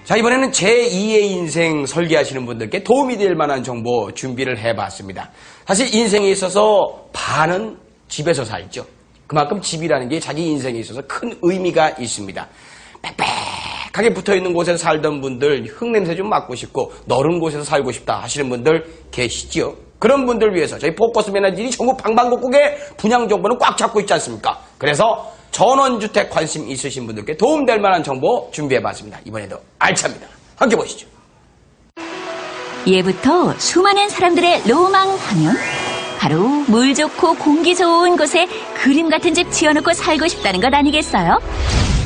자, 이번에는 제2의 인생 설계하시는 분들께 도움이 될 만한 정보 준비를 해봤습니다. 사실 인생에 있어서 반은 집에서 살죠. 그만큼 집이라는 게 자기 인생에 있어서 큰 의미가 있습니다. 빽빽하게 붙어있는 곳에서 살던 분들 흙냄새 좀 맡고 싶고 너른 곳에서 살고 싶다 하시는 분들 계시죠. 그런 분들 위해서 저희 포커스 매니저들이 전국 방방곡곡에 분양 정보는 꽉 잡고 있지 않습니까? 그래서 전원주택 관심 있으신 분들께 도움될 만한 정보 준비해봤습니다. 이번에도 알차입니다. 함께 보시죠. 예부터 수많은 사람들의 로망하면 바로 물 좋고 공기 좋은 곳에 그림 같은 집 지어놓고 살고 싶다는 것 아니겠어요?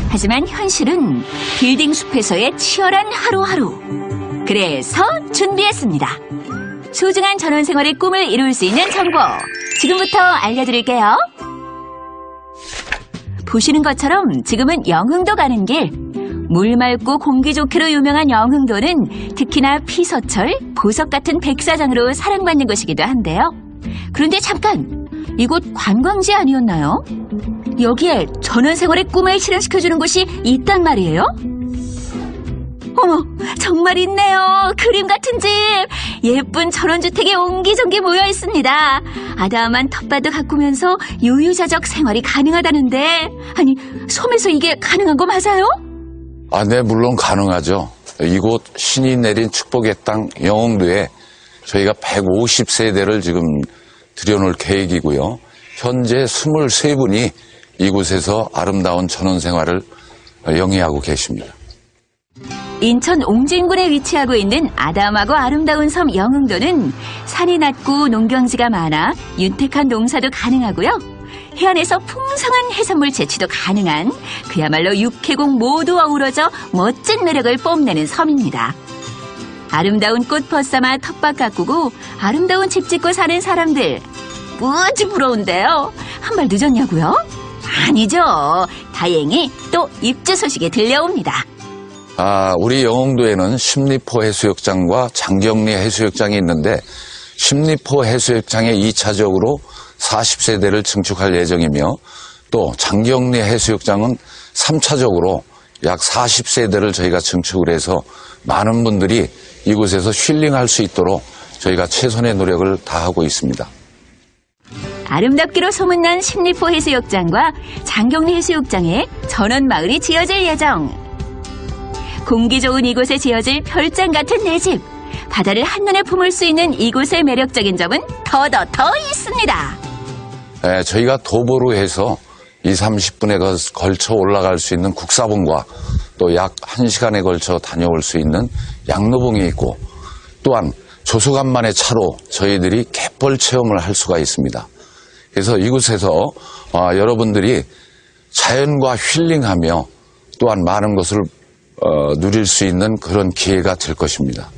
하지만 현실은 빌딩 숲에서의 치열한 하루하루. 그래서 준비했습니다. 소중한 전원생활의 꿈을 이룰 수 있는 정보 지금부터 알려드릴게요. 보시는 것처럼 지금은 영흥도 가는 길. 물 맑고 공기 좋기로 유명한 영흥도는 특히나 피서철, 보석 같은 백사장으로 사랑받는 곳이기도 한데요. 그런데 잠깐, 이곳 관광지 아니었나요? 여기에 전원생활의 꿈을 실현시켜주는 곳이 있단 말이에요? 어머, 정말 있네요. 그림 같은 집. 예쁜 전원주택이 옹기종기 모여 있습니다. 아담한 텃밭도 가꾸면서 유유자적 생활이 가능하다는데, 아니, 섬에서 이게 가능한 거 맞아요? 네, 물론 가능하죠. 이곳 신이 내린 축복의 땅 영흥도에 저희가 150세대를 지금 들여놓을 계획이고요. 현재 23분이 이곳에서 아름다운 전원생활을 영위하고 계십니다. 인천 옹진군에 위치하고 있는 아담하고 아름다운 섬 영흥도는 산이 낮고 농경지가 많아 윤택한 농사도 가능하고요. 해안에서 풍성한 해산물 채취도 가능한 그야말로 육해공 모두 어우러져 멋진 매력을 뽐내는 섬입니다. 아름다운 꽃 벗삼아 텃밭 가꾸고 아름다운 집 짓고 사는 사람들 무지 부러운데요. 한 발 늦었냐고요? 아니죠. 다행히 또 입주 소식이 들려옵니다. 우리 영흥도에는 십리포 해수욕장과 장경리 해수욕장이 있는데 십리포 해수욕장에 2차적으로 40세대를 증축할 예정이며 또 장경리 해수욕장은 3차적으로 약 40세대를 저희가 증축을 해서 많은 분들이 이곳에서 힐링할 수 있도록 저희가 최선의 노력을 다하고 있습니다. 아름답기로 소문난 십리포 해수욕장과 장경리 해수욕장에 전원마을이 지어질 예정. 공기 좋은 이곳에 지어질 별장 같은 내 집. 바다를 한눈에 품을 수 있는 이곳의 매력적인 점은 더 있습니다. 저희가 도보로 해서 20-30분에 걸쳐 올라갈 수 있는 국사봉과 또 약 1시간에 걸쳐 다녀올 수 있는 양로봉이 있고 또한 조수간만의 차로 저희들이 갯벌 체험을 할 수가 있습니다. 그래서 이곳에서 여러분들이 자연과 힐링하며 또한 많은 것을 누릴 수 있는 그런 기회가 될 것입니다.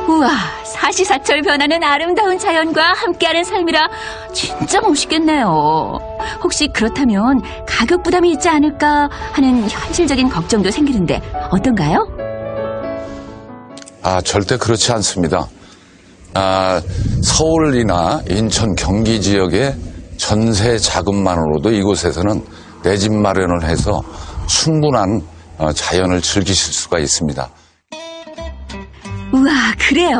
우와, 사시사철 변하는 아름다운 자연과 함께하는 삶이라 진짜 멋있겠네요. 혹시 그렇다면 가격 부담이 있지 않을까 하는 현실적인 걱정도 생기는데 어떤가요? 절대 그렇지 않습니다. 서울이나 인천, 경기 지역의 전세 자금만으로도 이곳에서는 내 집 마련을 해서 충분한 자연을 즐기실 수가 있습니다. 우와, 그래요?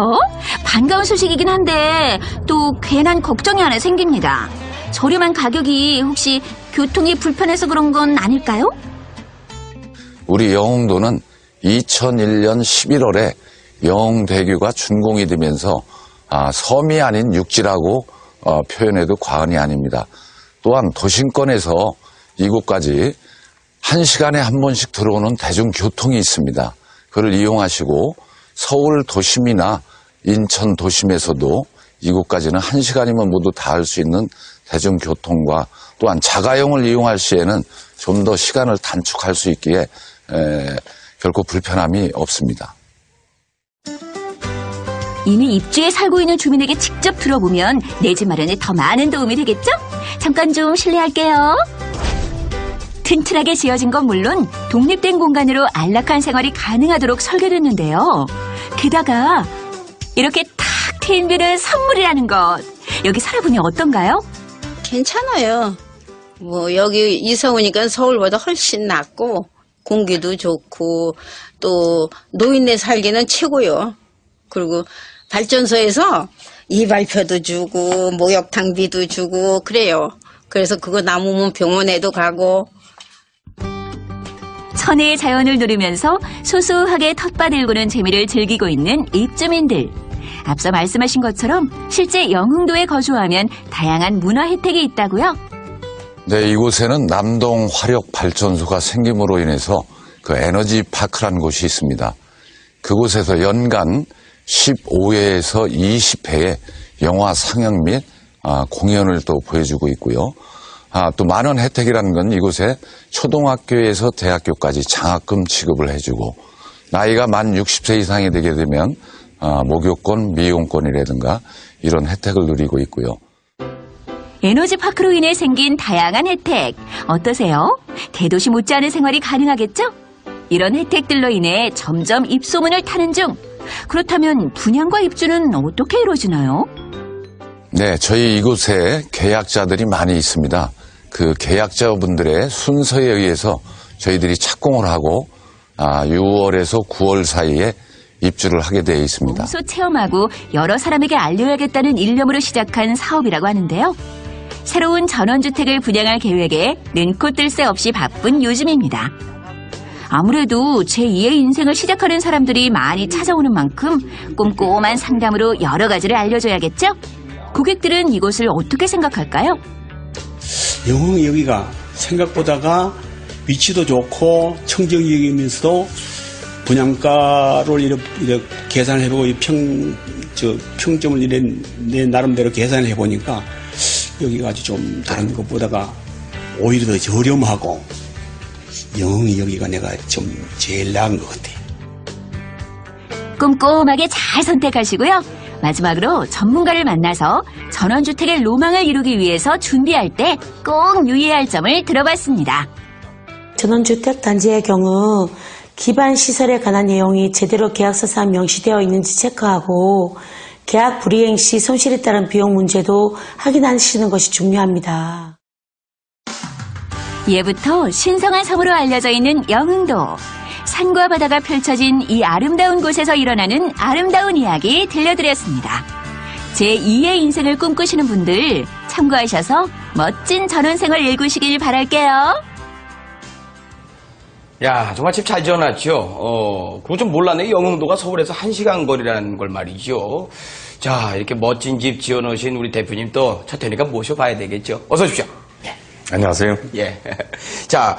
반가운 소식이긴 한데 또 괜한 걱정이 하나 생깁니다. 저렴한 가격이 혹시 교통이 불편해서 그런 건 아닐까요? 우리 영흥도는 2001년 11월에 영흥대교가 준공이 되면서 섬이 아닌 육지라고 표현해도 과언이 아닙니다. 또한 도심권에서 이곳까지 1시간에 한 번씩 들어오는 대중교통이 있습니다. 그걸 이용하시고 서울 도심이나 인천 도심에서도 이곳까지는 1시간이면 모두 닿을 수 있는 대중교통과 또한 자가용을 이용할 시에는 좀 더 시간을 단축할 수 있기에 결코 불편함이 없습니다. 이미 입주에 살고 있는 주민에게 직접 들어보면 내 집 마련에 더 많은 도움이 되겠죠? 잠깐 좀 실례할게요. 튼튼하게 지어진 건 물론 독립된 공간으로 안락한 생활이 가능하도록 설계됐는데요. 게다가 이렇게 탁 트인 뷰는 선물이라는 것. 여기 살아보니 어떤가요? 괜찮아요. 여기 이사 오니까 서울보다 훨씬 낫고 공기도 좋고 또 노인네 살기는 최고요. 그리고 발전소에서 이발표도 주고 목욕탕비도 주고 그래요. 그래서 그거 남으면 병원에도 가고. 천혜의 자연을 누리면서 소소하게 텃밭 일구는 재미를 즐기고 있는 입주민들. 앞서 말씀하신 것처럼 실제 영흥도에 거주하면 다양한 문화 혜택이 있다고요? 네, 이곳에는 남동 화력 발전소가 생김으로 인해서 그 에너지 파크라는 곳이 있습니다. 그곳에서 연간 15회에서 20회의 영화 상영 및 공연을 또 보여주고 있고요. 또 많은 혜택이라는 건 이곳에 초등학교에서 대학교까지 장학금 지급을 해주고 나이가 만 60세 이상이 되게 되면 목욕권, 미용권이라든가 이런 혜택을 누리고 있고요. 에너지 파크로 인해 생긴 다양한 혜택 어떠세요? 대도시 못지않은 생활이 가능하겠죠? 이런 혜택들로 인해 점점 입소문을 타는 중. 그렇다면 분양과 입주는 어떻게 이루어지나요? 네, 저희 이곳에 계약자들이 많이 있습니다. 그 계약자분들의 순서에 의해서 저희들이 착공을 하고 6월에서 9월 사이에 입주를 하게 되어 있습니다. 몸소 체험하고 여러 사람에게 알려야겠다는 일념으로 시작한 사업이라고 하는데요. 새로운 전원주택을 분양할 계획에 눈코 뜰 새 없이 바쁜 요즘입니다. 아무래도 제2의 인생을 시작하는 사람들이 많이 찾아오는 만큼 꼼꼼한 상담으로 여러 가지를 알려줘야겠죠? 고객들은 이곳을 어떻게 생각할까요? 영흥 여기가 생각보다가 위치도 좋고 청정지역이면서도 분양가를 이렇게 계산을 해보고 평점을 내 나름대로 계산을 해보니까 여기가 아주 좀 다른 것보다가 오히려 더 저렴하고 영흥이 여기가 내가 좀 제일 나은 것 같아요. 꼼꼼하게 잘 선택하시고요. 마지막으로 전문가를 만나서 전원주택의 로망을 이루기 위해서 준비할 때 꼭 유의해야 할 점을 들어봤습니다. 전원주택 단지의 경우 기반 시설에 관한 내용이 제대로 계약서상 명시되어 있는지 체크하고 계약 불이행 시 손실에 따른 비용 문제도 확인하시는 것이 중요합니다. 예부터 신성한 섬으로 알려져 있는 영흥도. 산과 바다가 펼쳐진 이 아름다운 곳에서 일어나는 아름다운 이야기 들려드렸습니다. 제2의 인생을 꿈꾸시는 분들 참고하셔서 멋진 전원생활 일구시길 바랄게요. 야, 정말 집 잘 지어놨죠? 그거 좀 몰랐네. 영흥도가 서울에서 1시간 거리라는 걸 말이죠. 자, 이렇게 멋진 집 지어놓으신 우리 대표님 또 첫 회니까 모셔봐야 되겠죠. 어서 오십시오. 안녕하세요. 예. 자,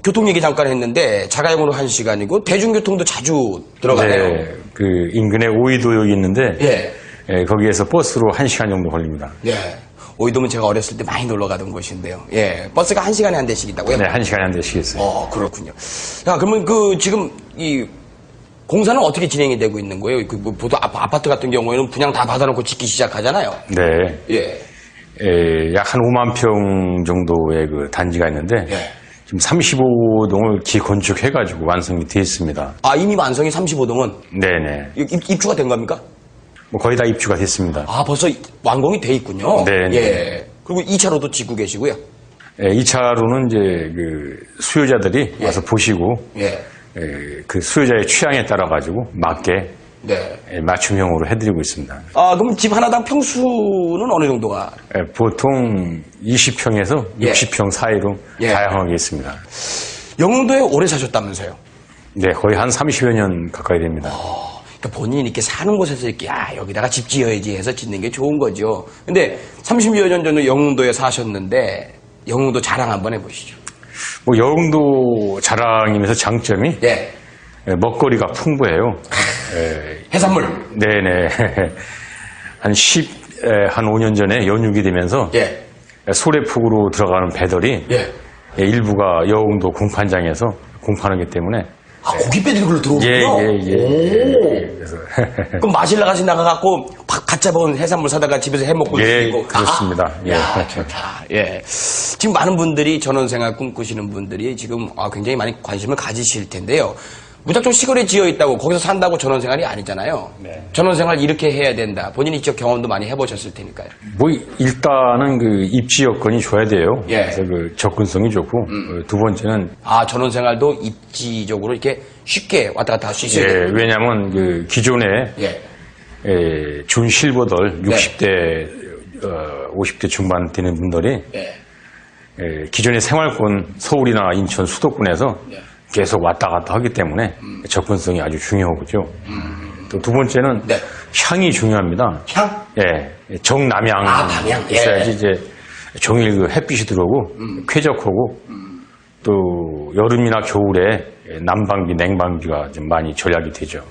교통 얘기 잠깐 했는데 자가용으로 1시간이고 대중교통도 자주 들어가네요. 네, 그 인근에 오이도역이 있는데 예. 예, 거기에서 버스로 1시간 정도 걸립니다. 예. 오이도면 제가 어렸을 때 많이 놀러 가던 곳인데요. 예. 버스가 1시간에 한 대씩 있다고요? 네, 1시간에 한 대씩 있어요. 그렇군요. 자, 그러면 지금 이 공사는 어떻게 진행이 되고 있는 거예요? 보통 아파트 같은 경우에는 분양 다 받아놓고 짓기 시작하잖아요. 네. 예. 예, 약 한 5만 평 정도의 그 단지가 있는데 예. 지금 35동을 기건축해가지고 완성이 되어 있습니다. 아, 이미 완성이 35동은? 네네. 입주가 된 겁니까? 뭐 거의 다 입주가 됐습니다. 아, 벌써 완공이 돼 있군요. 네. 예. 그리고 2차로도 짓고 계시고요. 예, 2차로는 이제 그 수요자들이 예. 와서 보시고 예. 예, 그 수요자의 취향에 따라 가지고 맞게 네. 예, 맞춤형으로 해드리고 있습니다. 아, 그럼 집 하나당 평수는 어느 정도가? 예, 보통 20평에서 예. 60평 사이로 예. 다양하게 있습니다. 영흥도에 오래 사셨다면서요? 네, 거의 한 30여 년 가까이 됩니다. 그러니까 본인이 이렇게 사는 곳에서 이렇게, 여기다가 집 지어야지 해서 짓는 게 좋은 거죠. 근데 30여 년 전에 영흥도에 사셨는데, 영흥도 자랑 한번 해보시죠. 뭐 영흥도 자랑이면서 장점이 예. 예, 먹거리가 풍부해요. 예, 해산물. 네네. 한 5년 전에 연육이 되면서 예. 소래폭으로 들어가는 배들이 예. 예, 일부가 영흥도 공판장에서 공판하기 때문에 아, 고기 빼들이 걸로 들어오군요. 예. 그래서 그럼 마실 나가시 나가갖고 갓 잡아온 해산물 사다가 집에서 해먹고 예, 있고. 그렇습니다. 예. 야, 좋다. 예. 지금 많은 분들이 전원생활 꿈꾸시는 분들이 지금 굉장히 많이 관심을 가지실 텐데요. 무작정 시골에 지어 있다고 거기서 산다고 전원생활이 아니잖아요. 네. 전원생활 이렇게 해야 된다. 본인이 직접 경험도 많이 해보셨을 테니까요. 뭐 일단은 그 입지 여건이 좋아야 돼요. 예. 그래서 그 접근성이 좋고 두 번째는 아, 전원생활도 입지적으로 이렇게 쉽게 왔다 갔다 할 수 있어요. 예, 왜냐하면 그 기존에 예. 준실버들 60대 50대 중반 되는 분들이 예. 기존의 생활권 서울이나 인천 수도권에서 예. 계속 왔다 갔다 하기 때문에 접근성이 아주 중요하고요. 또 두 번째는 네. 향이 중요합니다. 향? 예, 정남향 아, 남향. 예. 있어야지 이제 종일 그 햇빛이 들어오고 쾌적하고 또 여름이나 겨울에 난방비, 냉방비가 좀 많이 절약이 되죠.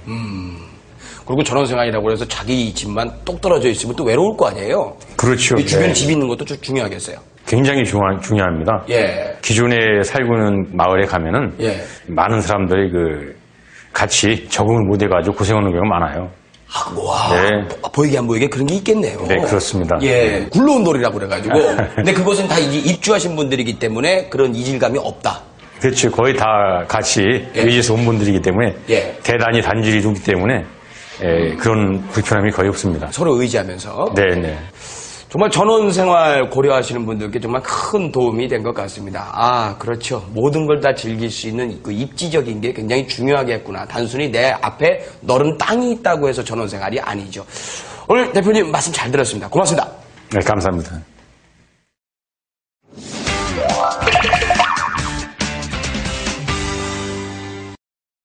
그리고 전원생활이라고 해서 자기 집만 똑 떨어져 있으면 또 외로울 거 아니에요? 그렇죠. 이 주변에 네. 집 있는 것도 좀 중요하겠어요. 굉장히 중요합니다. 예. 기존에 살고 있는 마을에 가면은 예. 많은 사람들이 그 같이 적응을 못 해가지고 고생하는 경우가 많아요. 아, 와. 네. 보이게 안 보이게 그런 게 있겠네요. 네, 그렇습니다. 예. 굴러온 돌이라고 그래가지고. 근데 그것은 다 이제 입주하신 분들이기 때문에 그런 이질감이 없다. 그렇죠. 거의 다 같이 예. 외지에서 온 분들이기 때문에 예. 대단히 단질이 좋기 때문에 그런 불편함이 거의 없습니다. 서로 의지하면서. 네, 네. 정말 전원생활 고려하시는 분들께 정말 큰 도움이 된 것 같습니다. 아, 그렇죠. 모든 걸 다 즐길 수 있는 그 입지적인 게 굉장히 중요하겠구나. 단순히 내 앞에 너른 땅이 있다고 해서 전원생활이 아니죠. 오늘 대표님 말씀 잘 들었습니다. 고맙습니다. 네, 감사합니다.